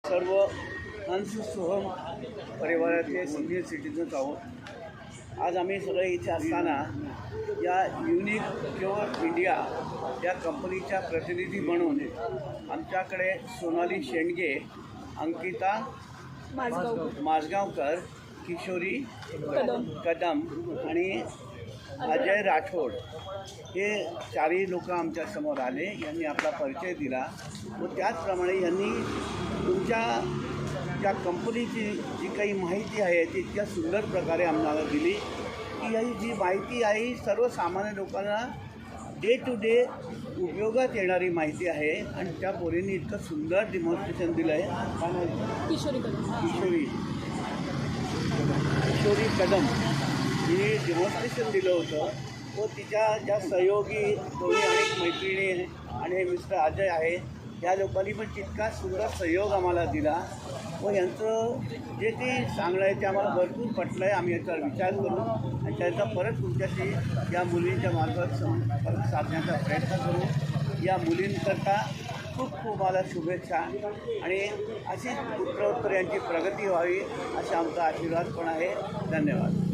सर्व हंस Soham परिवारातले senior citizens आहोत. आज आम्ही सगळे इथे असताना या युनिक क्युअर इंडिया या कंपनीच्या प्रतिनिधी म्हणून आमच्याकडे सोनाली शेंडगे, अंकिता माजगावकर, किशोरी कदम आणि अजय राठोड हे चारही लोक आमच्यासमोर आले. यांनी आपला परिचय दिला व त्याचप्रमाणे यांनी तुमच्या त्या कंपनीची जी काही माहिती आहे ती इतक्या सुंदर प्रकारे आम्हाला दिली की ही जी माहिती आहे ही सर्वसामान्य लोकांना डे टू डे उपयोगात येणारी माहिती आहे. आणि त्या पोरींनी इतकं सुंदर डेमॉन्स्ट्रेशन दिलं आहे. किशोरी कदम हिने डेमॉन्स्ट्रेशन दिलं होतं व तिच्या ज्या सहयोगी दोन्ही अनेक मैत्रिणी आणि मिस्टर अजय आहे या लोकांनी पण तितका सुंदर सहयोग आम्हाला दिला व यांचं जे ते सांगणं आहे ते आम्हाला भरपूर पटलं आहे. आम्ही याच्यावर विचार करू आणि त्याचा परत तुमच्याशी या मुलींच्या मार्फत परत साधण्याचा प्रयत्न करू. या मुलींकरता खूप खूप मला शुभेच्छा आणि अशीच उत्तरोत्तर यांची प्रगती व्हावी असा आमचा आशीर्वाद पण आहे. धन्यवाद.